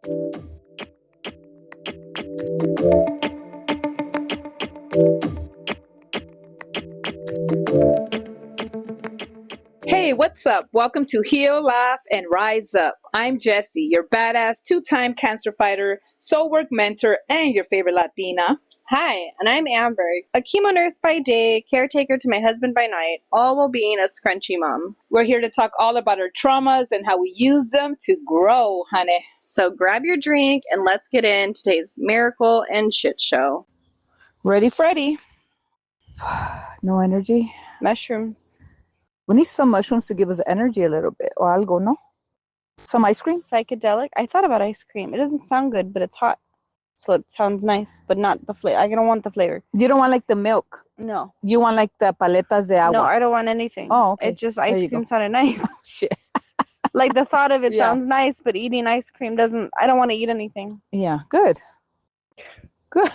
Hey, what's up? Welcome to Heal, Laugh, and Rise Up. I'm Jesse, your badass two-time cancer fighter, soul work mentor, and your favorite Latina. Hi, and I'm Amber, a chemo nurse by day, caretaker to my husband by night, all while being a scrunchy mom. We're here to talk all about our traumas and how we use them to grow, honey. So grab your drink and let's get into today's miracle and shit show. Ready, Freddy? No energy? Mushrooms. We need some mushrooms to give us energy a little bit, or algo, no? Some ice cream? Psychedelic. I thought about ice cream. It doesn't sound good, but it's hot. So it sounds nice, but not the flavor. I don't want the flavor. You don't want like the milk? No. You want like the paletas de agua? No, I don't want anything. Oh, okay. It just, ice cream sounded nice. Shit. Like the thought of it sounds nice, but eating ice cream doesn't, I don't want to eat anything. Yeah, good. Good.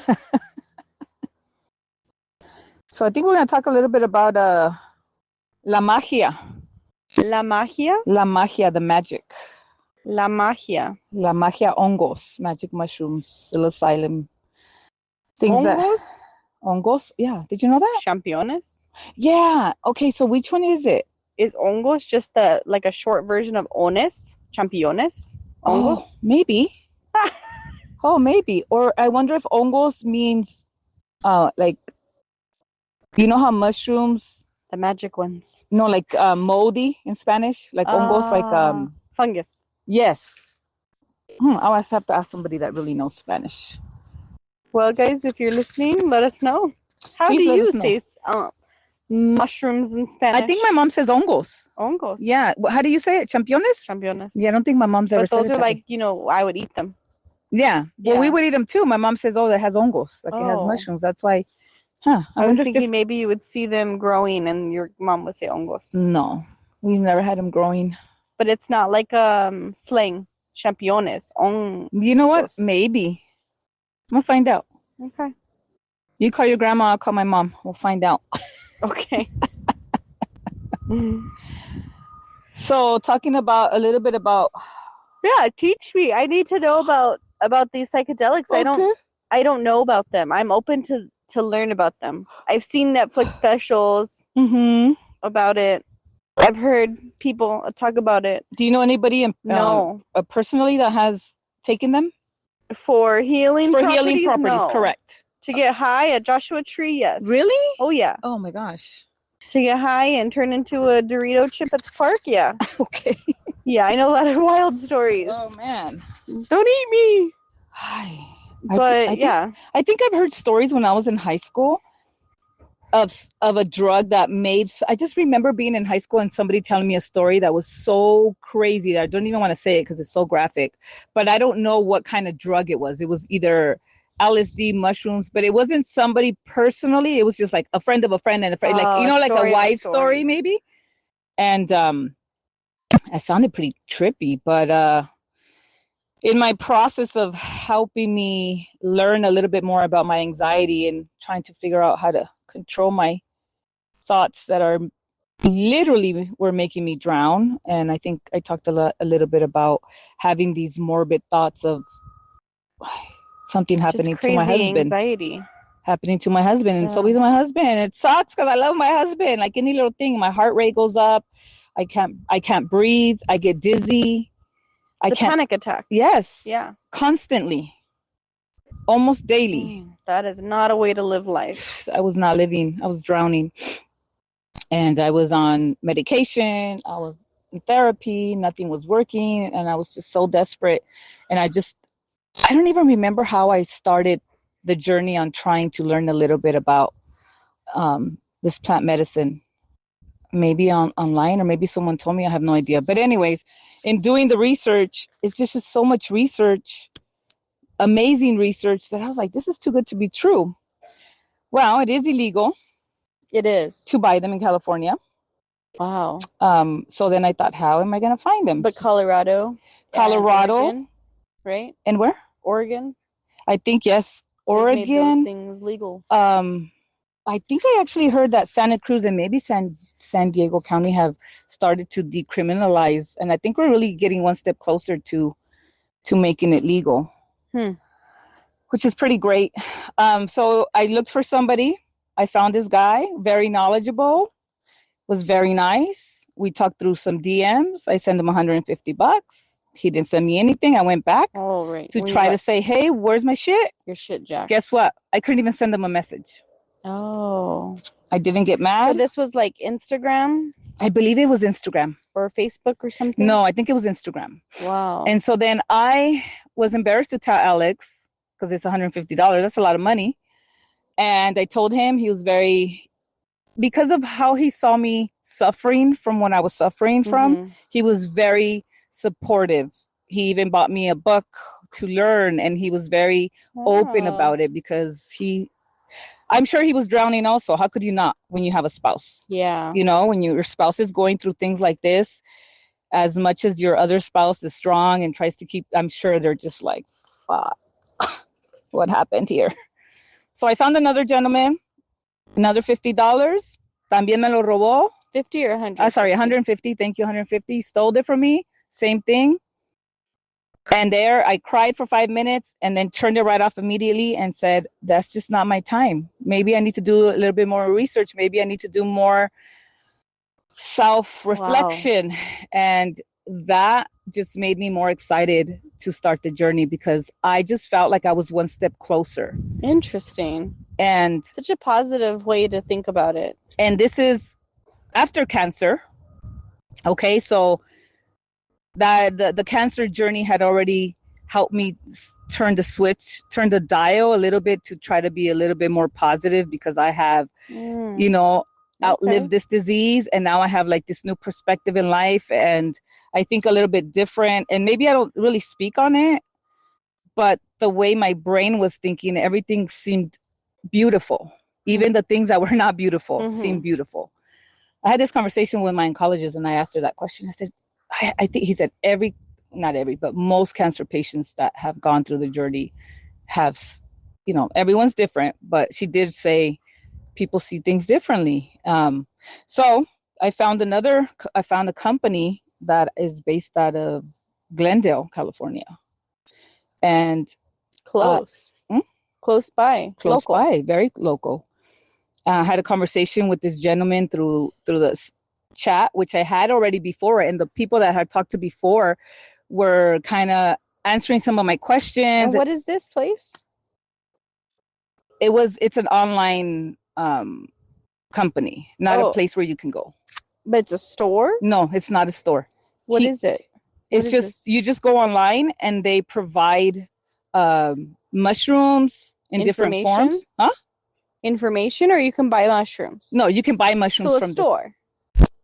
So I think we're going to talk a little bit about la magia. La magia? La magia, the magic. La magia. La magia hongos, magic mushrooms, psilocybin. Things Hongos? Hongos? Yeah. Did you know that? Championes? Yeah. Okay, so which one is it? Is hongos just like a short version of ones? Championes? Hongos? Oh, maybe. Oh, maybe. Or I wonder if hongos means like, you know how mushrooms, the magic ones. No, like moldy in Spanish, like hongos, like fungus. Yes. I'll have to ask somebody that really knows Spanish. Well, guys, if you're listening, let us know. How do you say mushrooms in Spanish? I think my mom says hongos. Hongos. Yeah. How do you say it? Championes? Championes. Yeah, I don't think my mom's ever said it. But those are like, I would eat them. Yeah. Well, we would eat them too. My mom says, that has hongos. Like it has mushrooms. That's why. I was thinking maybe you would see them growing and your mom would say hongos. No. We've never had them growing. But it's not like slang. Championes. You know what? Maybe. I'm going to find out. Okay. You call your grandma, I'll call my mom. We'll find out. Okay. So talking about a little bit about. Yeah, teach me. I need to know about these psychedelics. Okay. I don't know about them. I'm open to learn about them. I've seen Netflix specials about it. I've heard people talk about it. Do you know anybody personally that has taken them? For healing properties? No. Correct. To get high at Joshua Tree, yes. Really? Oh, yeah. Oh, my gosh. To get high and turn into a Dorito chip at the park, yeah. Okay. Yeah, I know a lot of wild stories. Oh, man. Don't eat me. I think I've heard stories when I was in high school of a drug that I just remember being in high school and somebody telling me a story that was so crazy that I don't even want to say it because it's so graphic, but I don't know what kind of drug it was. It was either LSD, mushrooms, but it wasn't somebody personally. It was just like a friend of a friend and a friend, like a wide story maybe. And I sounded pretty trippy, but in my process of helping me learn a little bit more about my anxiety and trying to figure out how to control my thoughts that are literally were making me drown. And I think I talked a little bit about having these morbid thoughts of something happening to my husband. Anxiety. Happening to my husband. And so he's my husband. It sucks because I love my husband. Like any little thing, my heart rate goes up. I can't breathe. I get dizzy. Panic attack. Yes. Yeah. Constantly. Almost daily. That is not a way to live life. I was not living. I was drowning. And I was on medication. I was in therapy. Nothing was working. And I was just so desperate. And I don't even remember how I started the journey on trying to learn a little bit about this plant medicine. Maybe online, or maybe someone told me. I have no idea. But anyways, in doing the research, it's just so much research, amazing research, that I was like, this is too good to be true. Well, it is illegal. It is. To buy them in California. Wow. So then I thought, how am I going to find them? But Colorado, Oregon, right? And where? Oregon. I think, yes. Oregon. They've made those things legal. I think I actually heard that Santa Cruz and maybe San Diego County have started to decriminalize. And I think we're really getting one step closer to to making it legal, which is pretty great. So I looked for somebody. I found this guy, very knowledgeable, was very nice. We talked through some DMs. I sent him $150. He didn't send me anything. I went back to try to say, hey, where's my shit? Your shit, Jack. Guess what? I couldn't even send him a message. Oh. I didn't get mad. So this was like Instagram? I believe it was Instagram. Or Facebook or something? No, I think it was Instagram. Wow. And so then I was embarrassed to tell Alex, because it's $150. That's a lot of money. And I told him. He was very, because of how he saw me suffering from what I was suffering from, he was very supportive. He even bought me a book to learn, and he was very open about it, because I'm sure he was drowning also. How could you not when you have a spouse? Yeah. You know, when your spouse is going through things like this, as much as your other spouse is strong and tries to keep, I'm sure they're just like, fuck, what happened here? So I found another gentleman, another $50. También me lo robó. 50 or 100? Sorry, 150. Thank you, 150. Stole it from me. Same thing. And there I cried for 5 minutes and then turned it right off immediately and said, that's just not my time. Maybe I need to do a little bit more research. Maybe I need to do more self-reflection. Wow. And that just made me more excited to start the journey, because I just felt like I was one step closer. Interesting. And such a positive way to think about it. And this is after cancer. Okay, so that the cancer journey had already helped me turn the dial a little bit to try to be a little bit more positive, because I have, outlived this disease, and now I have like this new perspective in life, and I think a little bit different. And maybe I don't really speak on it, but the way my brain was thinking, everything seemed beautiful. Even the things that were not beautiful seemed beautiful. I had this conversation with my oncologist, and I asked her that question. I said, I think, he said, not every, but most cancer patients that have gone through the journey have, everyone's different, but she did say people see things differently. So I found a company that is based out of Glendale, California. And close by, very local. I had a conversation with this gentleman through the chat, which I had already before, and the people that I had talked to before were kind of answering some of my questions. And what is this place? It's an online company, not a place where you can go. But it's a store? No, it's not a store. What is it? You just go online, and they provide mushrooms in different forms. Huh? Information, or you can buy mushrooms? No, you can buy mushrooms from the store.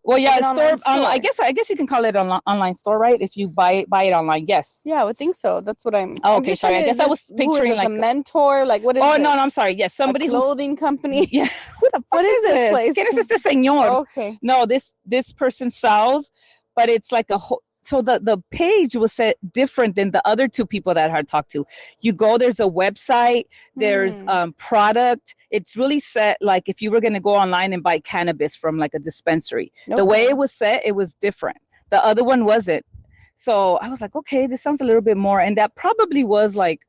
Well, yeah, store. I guess you can call it an online store, right? If you buy it online, yes. Yeah, I would think so. That's what I'm. Oh, okay, sorry. I guess I was picturing like a mentor. Like, what is? Oh, no, I'm sorry. Yes, somebody. A clothing company. Yeah. Who the fuck is this place? ¿Quién es este señor? Okay. No, this person sells, but it's like a whole. So the page was set different than the other two people that I had talked to. You go, there's a website, there's product. It's really set like if you were going to go online and buy cannabis from like a dispensary. The way it was set, it was different. The other one wasn't. So I was like, okay, this sounds a little bit more. And that probably was like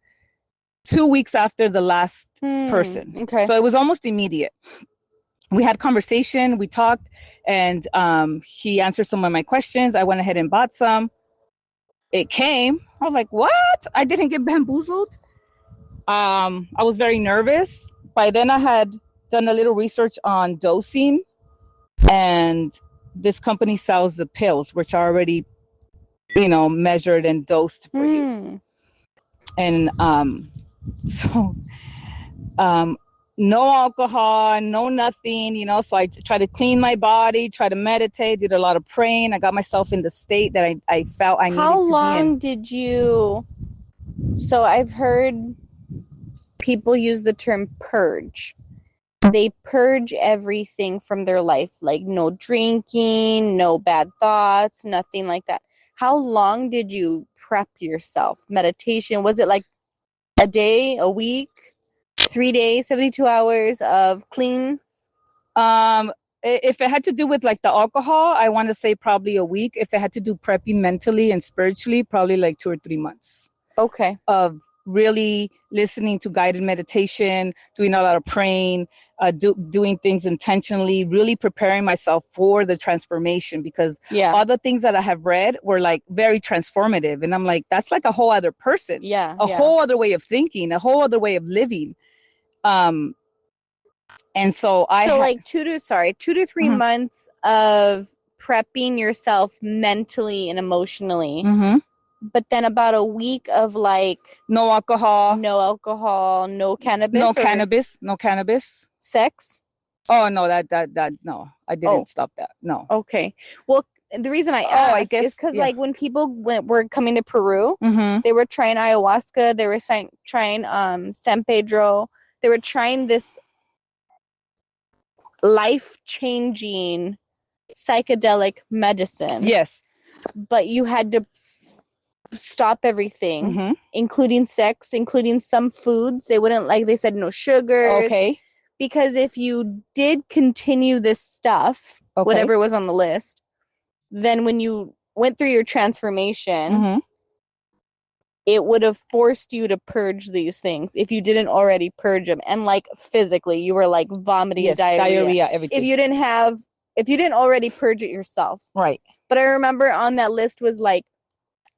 2 weeks after the last person. Okay. So it was almost immediate. We had conversation, we talked, and he answered some of my questions. I went ahead and bought some. It came. I was like, what? I didn't get bamboozled. I was very nervous. By then I had done a little research on dosing, and this company sells the pills, which are already, measured and dosed for you. And so no alcohol, no nothing, so I try to clean my body, try to meditate, did a lot of praying. I got myself in the state that I felt I needed to be in. How long did you... So I've heard people use the term purge. They purge everything from their life, like no drinking, no bad thoughts, nothing like that. How long did you prep yourself? Meditation, was it like a day, a week? 3 days, 72 hours of clean? If it had to do with like the alcohol, I want to say probably a week. If it had to do prepping mentally and spiritually, probably like 2 or 3 months. Okay. of really listening to guided meditation, doing a lot of praying, doing things intentionally, really preparing myself for the transformation, because all the things that I have read were like very transformative. And I'm like, that's like a whole other person, a whole other way of thinking, a whole other way of living. And so like 2 to 3 months of prepping yourself mentally and emotionally. But then about a week of like no alcohol, no cannabis, no cannabis, sex. Oh no, that no, I didn't stop that. No. Okay. Well, the reason I asked is because like when people were coming to Peru, they were trying ayahuasca, they were trying San Pedro, they were trying this life-changing psychedelic medicine. Yes. But you had to stop everything, including sex, including some foods. They wouldn't they said no sugars. Okay. Because if you did continue this stuff, whatever was on the list, then when you went through your transformation, it would have forced you to purge these things if you didn't already purge them. And like physically, you were like vomiting, diarrhea, everything. If you didn't already purge it yourself. Right. But I remember on that list was like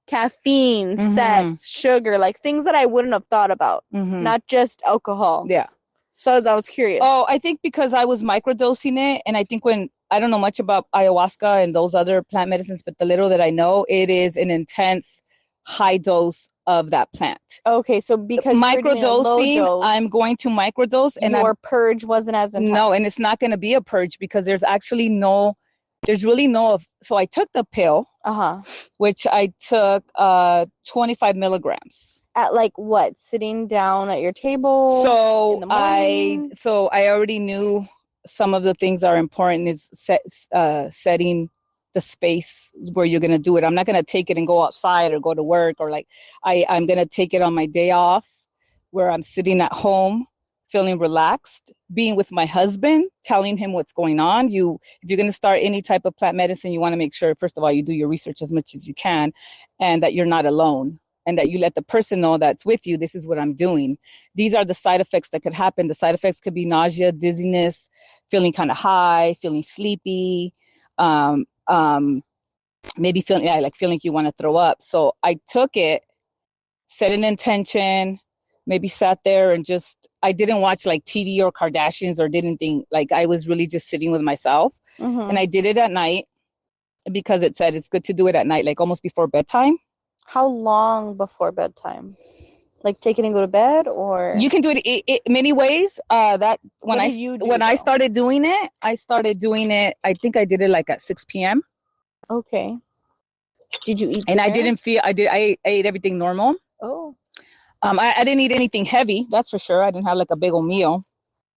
caffeine, sex, sugar, like things that I wouldn't have thought about, not just alcohol. Yeah. So I was curious. Oh, I think because I was microdosing it, and I think I don't know much about ayahuasca and those other plant medicines, but the little that I know, it is an intense high dose of that plant. Okay, so because microdosing, I'm going to microdose, and your purge wasn't as intense. No, and it's not going to be a purge because there's really no. So I took the pill, which I took 25 milligrams. At like what? Sitting down at your table? So I already knew some of the things that are important is setting the space where you're going to do it. I'm not going to take it and go outside or go to work, or like I'm going to take it on my day off where I'm sitting at home feeling relaxed, being with my husband, telling him what's going on. If you're going to start any type of plant medicine, you want to make sure, first of all, you do your research as much as you can, and that you're not alone, and that you let the person know that's with you, this is what I'm doing. These are the side effects that could happen. The side effects could be nausea, dizziness, feeling kind of high, feeling sleepy, maybe feeling like you want to throw up. So I took it, set an intention, maybe sat there and I didn't watch like TV or Kardashians or didn't think, like I was really just sitting with myself. And I did it at night because it said it's good to do it at night, like almost before bedtime. How long before bedtime? Like take it and go to bed, or you can do it many ways. When I started doing it, I think I did it like at 6 p.m. Okay. Did you eat and dinner? I ate everything normal. Oh. I didn't eat anything heavy, that's for sure. I didn't have like a big old meal.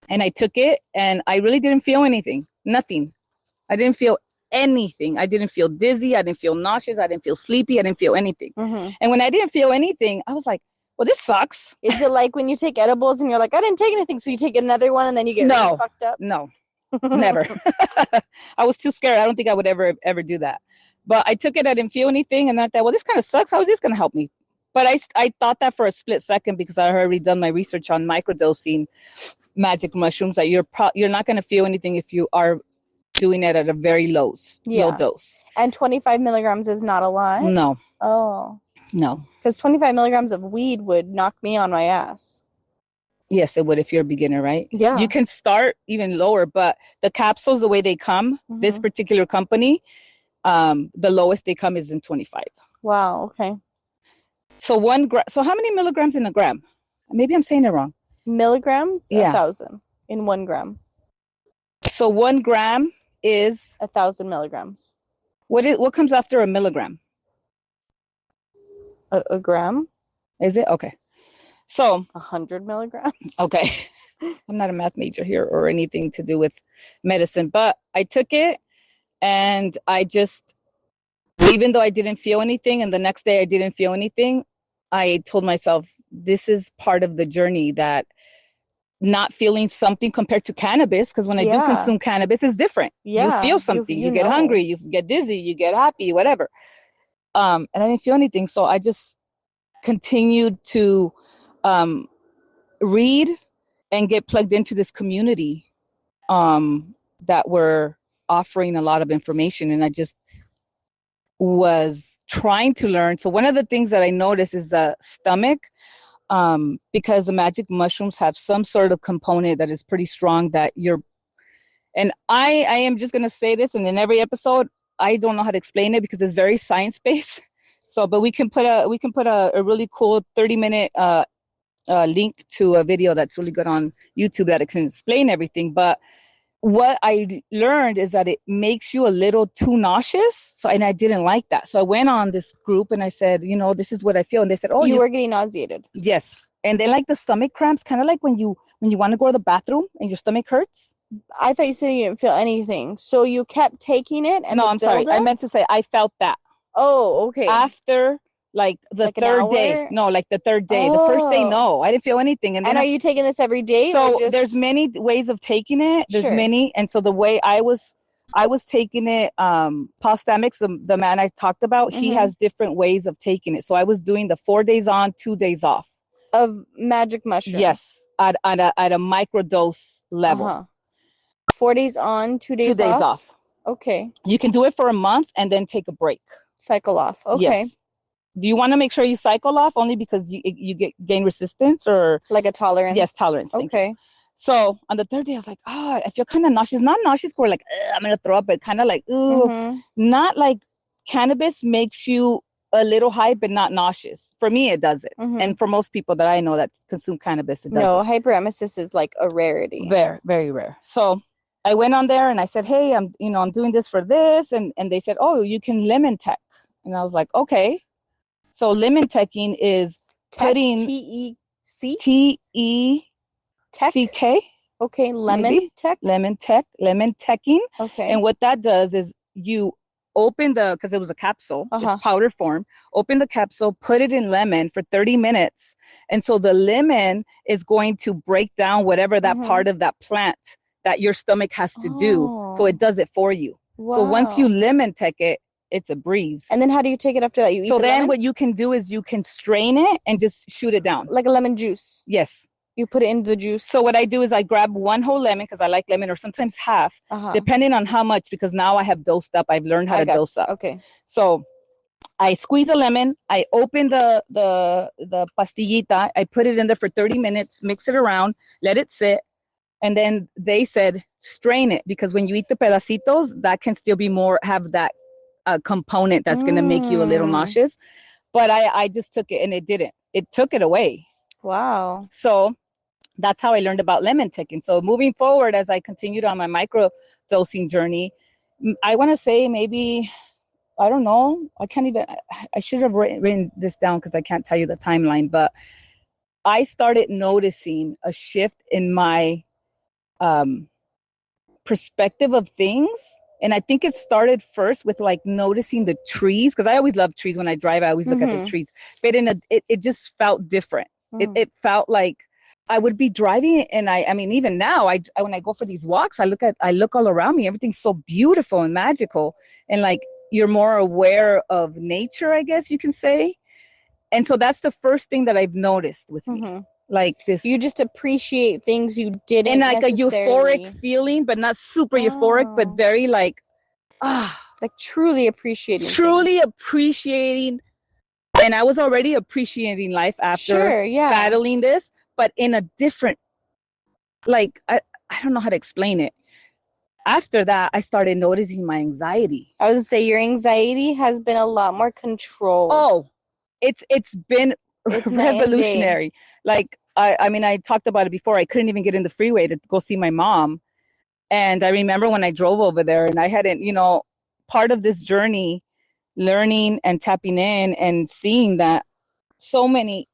And I took it and I really didn't feel anything. Nothing. I didn't feel anything. I didn't feel dizzy. I didn't feel nauseous. I didn't feel sleepy. I didn't feel anything. And when I didn't feel anything, I was like, well, this sucks. Is it like when you take edibles and you're like, I didn't take anything, so you take another one and then you get really fucked up? No, never. I was too scared. I don't think I would ever do that. But I took it. I didn't feel anything. And I thought, well, this kind of sucks. How is this going to help me? But I thought that for a split second because I had already done my research on microdosing magic mushrooms, that you're not going to feel anything if you are doing it at a very low dose. And 25 milligrams is not a lot? No. Oh. No. Because 25 milligrams of weed would knock me on my ass. Yes, it would if you're a beginner, right? Yeah. You can start even lower, but the capsules, the way they come, this particular company, the lowest they come is in 25. Wow, okay. So so how many milligrams in a gram? Maybe I'm saying it wrong. Milligrams? Yeah. 1,000 in 1 gram. So 1 gram is 1,000 milligrams. What comes after a milligram? A gram? Is it? Okay. So 100 milligrams. Okay. I'm not a math major here or anything to do with medicine, but I took it and I just, even though I didn't feel anything and the next day I didn't feel anything, I told myself, this is part of the journey, that not feeling something compared to cannabis, because when I do consume cannabis, it's different. You feel something, you get hungry, you get dizzy, you get happy, whatever. And I didn't feel anything. So I just continued to read and get plugged into this community that were offering a lot of information, and I just was trying to learn. So one of the things that I noticed is the stomach, because the magic mushrooms have some sort of component that is pretty strong that and I am just going to say this, and in every episode, I don't know how to explain it because it's very science-based. So, but we can put a really cool 30-minute link to a video that's really good on YouTube that can explain everything. But what I learned is that it makes you a little too nauseous. So, and I didn't like that. So I went on this group and I said, this is what I feel. And they said, oh, you were getting nauseated. Yes. And then like the stomach cramps, kind of like when you want to go to the bathroom and your stomach hurts. I thought you said you didn't feel anything. So you kept taking it and no, I'm sorry. I meant to say I felt that. Oh, okay. After like the third day. No, like the third day. The first day, no, I didn't feel anything. And then are you taking this every day? So there's many ways of taking it. There's many. And so the way I was taking it, Paul Stamets, the man I talked about, he has different ways of taking it. So I was doing the 4 days on, 2 days off. Of magic mushrooms? Yes, at a microdose level. 4 days on, 2 days off? 2 days off. Okay. You can do it for a month and then take a break. Cycle off. Okay. Yes. Do you want to make sure you cycle off only because you gain resistance or like a tolerance? Yes, tolerance. Okay. So on the third day, I was like, I feel kind of nauseous. Not nauseous where like I'm gonna throw up, but kind of like not like cannabis makes you a little high, but not nauseous. For me, it does it, and for most people that I know that consume cannabis, it doesn't. No, hyperemesis is like a rarity. Very, very rare. So I went on there and I said, hey, I'm doing this for this, and they said, oh, you can lemon tech, and I was like, okay. So lemon teching is putting TEC? TECK. Okay, lemon tech? Lemon teching. Okay. And what that does is you open because it was a capsule, it's powder form, open the capsule, put it in lemon for 30 minutes. And so the lemon is going to break down whatever that part of that plant that your stomach has to do. So it does it for you. Wow. So once you lemon tech it, it's a breeze. And then how do you take it after that? You eat so the then lemon? What you can do is you can strain it and just shoot it down. Like a lemon juice? Yes. You put it into the juice? So what I do is I grab one whole lemon because I like lemon, or sometimes half, depending on how much, because now I have dosed up. I've learned how to dose up. Okay. So I squeeze a lemon, I open the pastillita, I put it in there for 30 minutes, mix it around, let it sit. And then they said, strain it, because when you eat the pedacitos, that can still be have that component that's going to make you a little nauseous. But I just took it and it didn't. It took it away. Wow. So that's how I learned about lemon teching. So moving forward, as I continued on my micro dosing journey, I want to say maybe, I don't know, I should have written this down because I can't tell you the timeline, but I started noticing a shift in my perspective of things. And I think it started first with like noticing the trees, because I always love trees. When I drive, I always look at the trees, but it just felt different. It felt like I would be driving, and I mean, even now, when I go for these walks, I look all around me. Everything's so beautiful and magical, and like you're more aware of nature, I guess you can say. And so that's the first thing that I've noticed with me. Like this, you just appreciate things you didn't, and like a euphoric feeling, but not super euphoric, but very like like truly appreciating appreciating. And I was already appreciating life after battling this, but in a different, like, I don't know how to explain it. After that, I started noticing my anxiety. I was gonna say, your anxiety has been a lot more controlled. Oh, it's been revolutionary. Like, I mean, I talked about it before. I couldn't even get in the freeway to go see my mom. And I remember when I drove over there, and I hadn't, part of this journey, learning and tapping in and seeing that so many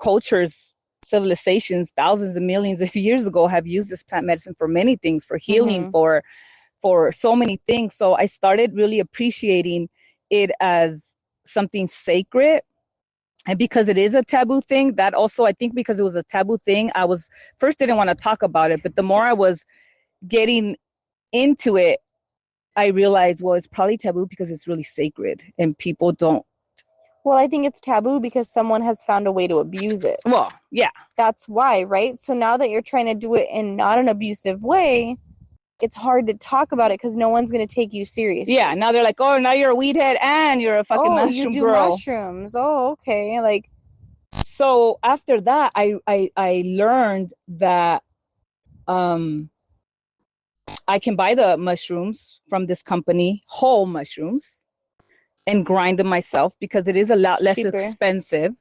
cultures, civilizations, thousands of millions of years ago have used this plant medicine for many things, for healing, for so many things. So I started really appreciating it as something sacred. And because it is a taboo thing, that also, I think because it was a taboo thing, I was first didn't want to talk about it. But the more I was getting into it, I realized, well, it's probably taboo because it's really sacred and people don't Well, I think it's taboo because someone has found a way to abuse it. Well, yeah. That's why, right? So now that you're trying to do it in not an abusive way, it's hard to talk about it because no one's going to take you seriously. Yeah, now they're like, oh, now you're a weed head and you're a fucking mushroom you do girl. mushrooms. Oh, okay. Like, so after that, I learned that I can buy the mushrooms from this company, whole mushrooms, and grind them myself because it is a lot less cheaper. expensive.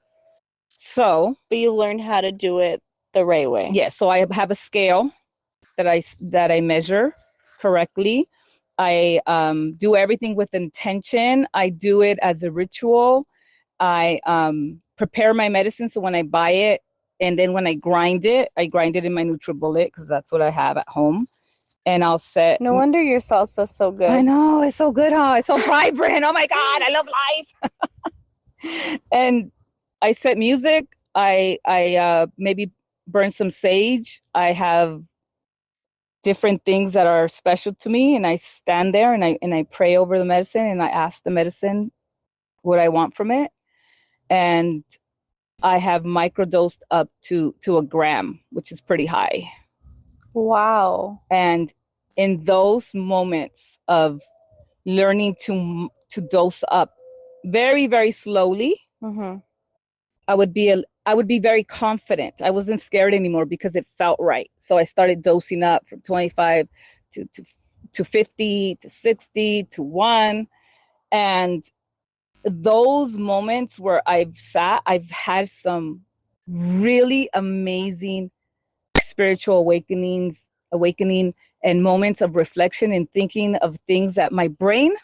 So, but you learn how to do it the right way. Yeah, so I have a scale that I measure correctly. I do everything with intention. I do it as a ritual. I prepare my medicine, so when I buy it, and then when I grind it in my NutriBullet because that's what I have at home. And I'll set. No wonder your salsa's so good. I know, it's so good, huh? It's so vibrant. Oh my God, I love life. And I set music. I maybe burn some sage. I have different things that are special to me, and I stand there and I pray over the medicine, and I ask the medicine what I want from it. And I have microdosed up to a gram, which is pretty high. Wow. And in those moments of learning to dose up very, very slowly, I would be very confident. I wasn't scared anymore because it felt right. So I started dosing up from 25 to 50 to 60 to 1. And those moments where I've had some really amazing spiritual awakening and moments of reflection and thinking of things that my brain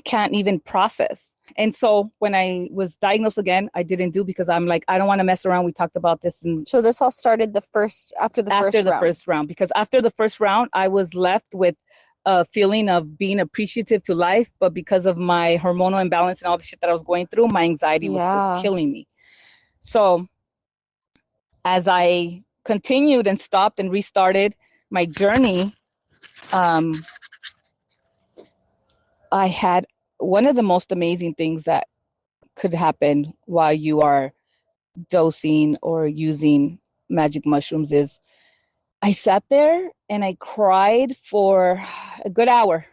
can't even process. And so when I was diagnosed again, I didn't do because I'm like, I don't want to mess around. We talked about this. And so this all started after the first round, because after the first round, I was left with a feeling of being appreciative to life. But because of my hormonal imbalance and all the shit that I was going through, my anxiety was just killing me. So as I continued and stopped and restarted my journey, I had one of the most amazing things that could happen while you are dosing or using magic mushrooms is I sat there and I cried for a good hour.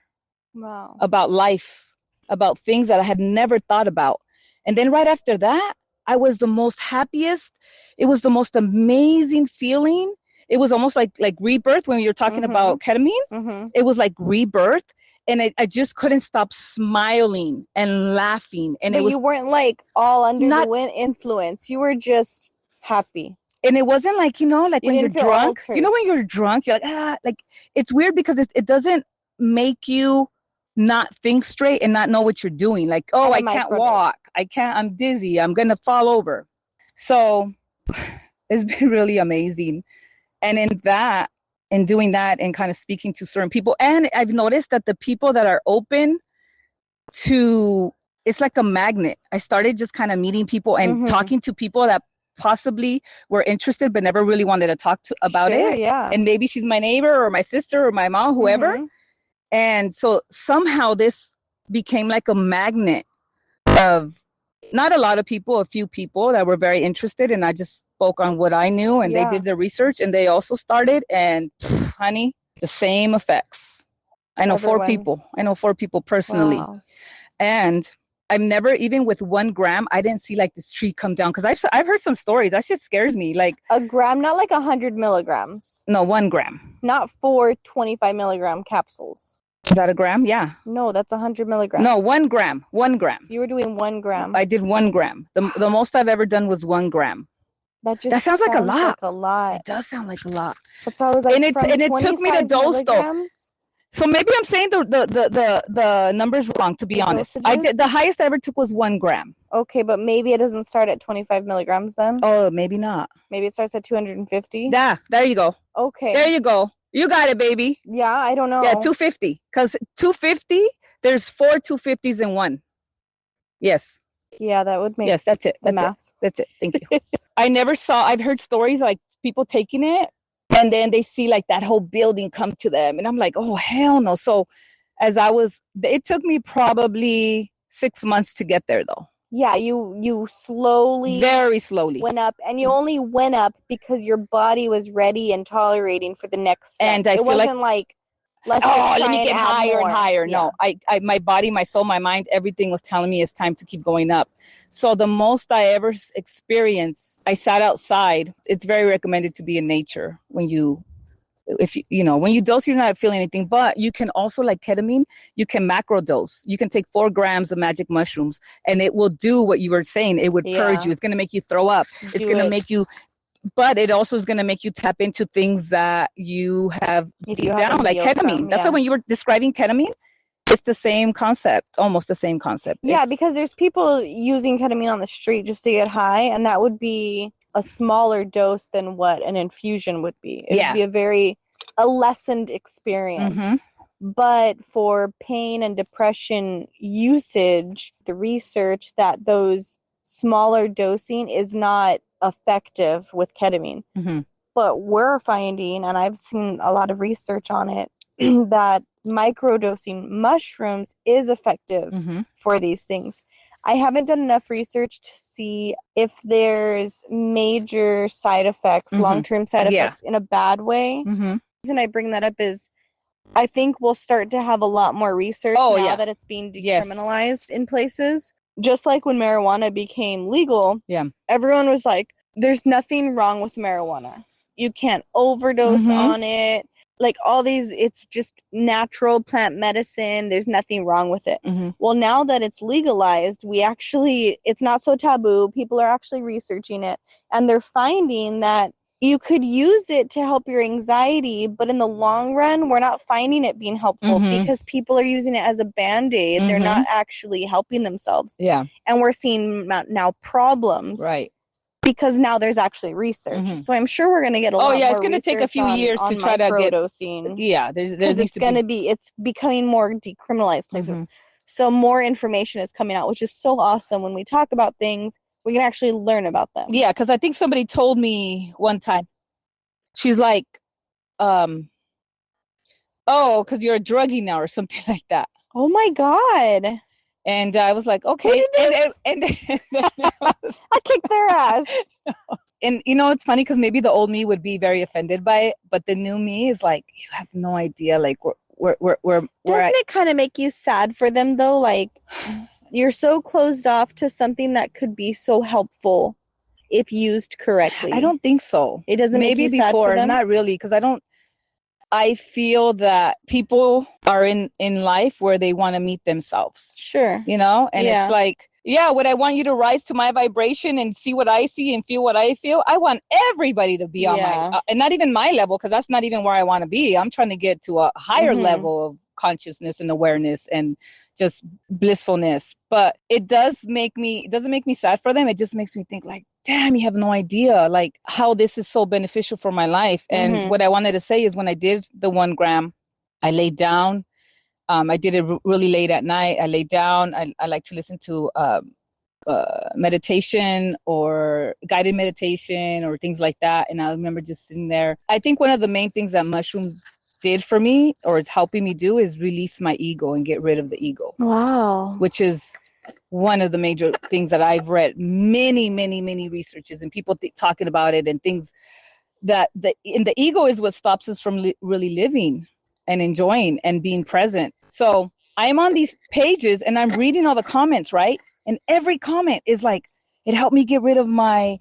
Wow. About life, about things that I had never thought about. And then right after that, I was the most happiest. It was the most amazing feeling. It was almost like rebirth when you're talking about ketamine. It was like rebirth. And I just couldn't stop smiling and laughing. And you weren't like all under the influence. You were just happy. And it wasn't like, like when you're drunk, altered. When you're drunk, you're like, it's weird because it doesn't make you not think straight and not know what you're doing. Like, oh, I can't walk. I'm dizzy. I'm going to fall over. So it's been really amazing. And in doing that and kind of speaking to certain people, and I've noticed that the people that are open to, it's like a magnet. I started just kind of meeting people and talking to people that possibly were interested but never really wanted to talk about it. Yeah. And maybe she's my neighbor or my sister or my mom, whoever. And so somehow this became like a magnet of not a lot of people, a few people that were very interested. And I just spoke on what I knew, and they did the research, and they also started, and honey, the same effects. I know 4 people. I know 4 people personally. Wow. And I've never, even with 1 gram, I didn't see like this tree come down. Because I've heard some stories. That shit scares me. Like a gram, not like 100 milligrams. No, 1 gram. Not 4 25 milligram capsules. Is that a gram? Yeah. No, that's 100 milligrams. No, 1 gram. 1 gram. You were doing 1 gram. I did 1 gram. The most I've ever done was 1 gram. That sounds like a lot. It does sound like a lot. That's all I was like. And it took me to dose though. So maybe I'm saying the numbers wrong, to be honest. I did the highest I ever took was 1 gram. Okay, but maybe it doesn't start at 25 milligrams then. Oh, maybe not. Maybe it starts at 250. Yeah, there you go. Okay. There you go. You got it, baby. Yeah, I don't know. Yeah, 250. Because 250, there's 4 250s in one. Yes. Yeah, that would make. Yes, that's it. That's math. That's it. Thank you. I've heard stories like people taking it and then they see like that whole building come to them. And I'm like, oh, hell no. So it took me probably 6 months to get there though. Yeah, you slowly, very slowly, went up, and you only went up because your body was ready and tolerating for the next step. And I feel wasn't like let's just try let me and get add higher and more. higher. Yeah. No, I, my body, my soul, my mind, everything was telling me it's time to keep going up. So the most I ever experienced, I sat outside. It's very recommended to be in nature when you, if you know, when you dose, you're not feeling anything, but you can also, like ketamine, you can macro dose. You can take 4 grams of magic mushrooms and it will do what you were saying. It would purge you. It's going to make you throw up. It's going to make you, but it also is going to make you tap into things that you have deep down, like ketamine. That's why when you were describing ketamine, it's the same concept, almost the same concept. Yeah, because there's people using ketamine on the street just to get high, and that would be a smaller dose than what an infusion would be. It would be a lessened experience. But for pain and depression usage, the research that those smaller dosing is not effective with ketamine. But we're finding, and I've seen a lot of research on it, that microdosing mushrooms is effective for these things. I haven't done enough research to see if there's major side effects, long-term side effects in a bad way. The reason I bring that up is I think we'll start to have a lot more research now that it's being decriminalized in places. Just like when marijuana became legal, everyone was like, there's nothing wrong with marijuana. You can't overdose on it. Like all these, it's just natural plant medicine. There's nothing wrong with it. Well, now that it's legalized, it's not so taboo. People are actually researching it, and they're finding that you could use it to help your anxiety, but in the long run, we're not finding it being helpful because people are using it as a Band-Aid. They're not actually helping themselves. Yeah. And we're seeing now problems. Right. Because now there's actually research. So I'm sure we're going to get a lot more. It's going to take a few years to try to get dosing. Yeah, there needs to be. It's becoming more decriminalized places. So more information is coming out, which is so awesome. When we talk about things, we can actually learn about them. Yeah, because I think somebody told me one time, she's like, oh, because you're a druggie now or something like that. Oh my God. And I was like, okay. And I kicked their ass. And you know, it's funny because maybe the old me would be very offended by it, but the new me is like, you have no idea. Like, doesn't it kind of make you sad for them though? Like, you're so closed off to something that could be so helpful if used correctly. I don't think so. It doesn't make you sad for them? Not really, because I feel that people are in life where they want to meet themselves. Sure. You know? And it's like, yeah, would I want you to rise to my vibration and see what I see and feel what I feel? I want everybody to be on my, and not even my level, because that's not even where I want to be. I'm trying to get to a higher level of consciousness and awareness and just blissfulness. But it doesn't make me sad for them. It just makes me think like, damn, you have no idea like how this is so beneficial for my life. And what I wanted to say is when I did the 1 gram, I laid down. I did it really late at night. I laid down. I like to listen to meditation or guided meditation or things like that. And I remember just sitting there. I think one of the main things that mushrooms did for me, or is helping me do, is release my ego and get rid of the ego. Wow. Which is one of the major things that I've read many researches and people talking about it, and things that the ego is what stops us from really living and enjoying and being present. So I'm on these pages and I'm reading all the comments, right? And every comment is like, it helped me get rid of my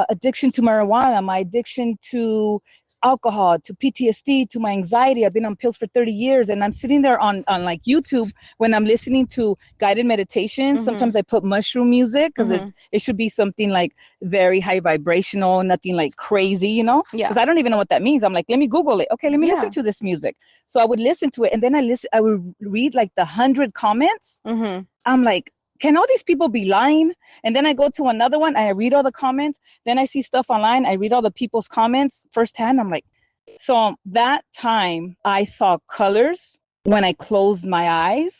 addiction to marijuana, my addiction to alcohol, to PTSD, to my anxiety. I've been on pills for 30 years. And I'm sitting there on like YouTube when I'm listening to guided meditation. Sometimes I put mushroom music because it should be something like very high vibrational, nothing like crazy, you know? Because I don't even know what that means. I'm like, let me Google it. Okay, let me listen to this music. So I would listen to it, and then I would read like the 100 comments. I'm like, can all these people be lying? And then I go to another one and I read all the comments. Then I see stuff online. I read all the people's comments firsthand. I'm like, so that time I saw colors when I closed my eyes,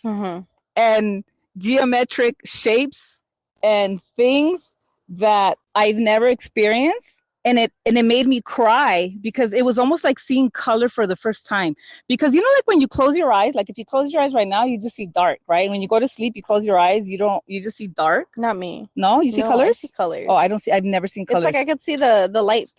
and geometric shapes and things that I've never experienced. and it made me cry because it was almost like seeing color for the first time. Because you know, like when you close your eyes, like if you close your eyes right now, you just see dark, right? When you go to sleep, you close your eyes, you just see dark. Not me. No, you see colors? I see colors. Oh, I don't see. I've never seen colors. It's like I could see the light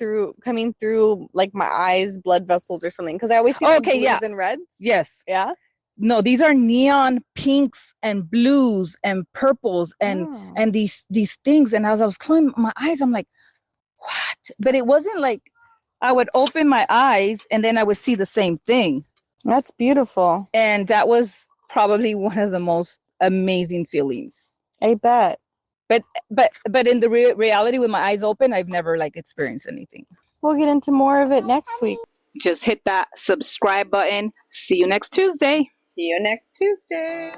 coming through like my eyes, blood vessels or something. Because I always see blues and reds. Yes. Yeah. No, these are neon pinks and blues and purples and these things. And as I was closing my eyes, I'm like, what? But it wasn't like I would open my eyes and then I would see the same thing. That's beautiful. And that was probably one of the most amazing feelings. I bet. But in the reality, with my eyes open, I've never like experienced anything. We'll get into more of it next week. Just hit that subscribe button. See you next Tuesday. See you next Tuesday.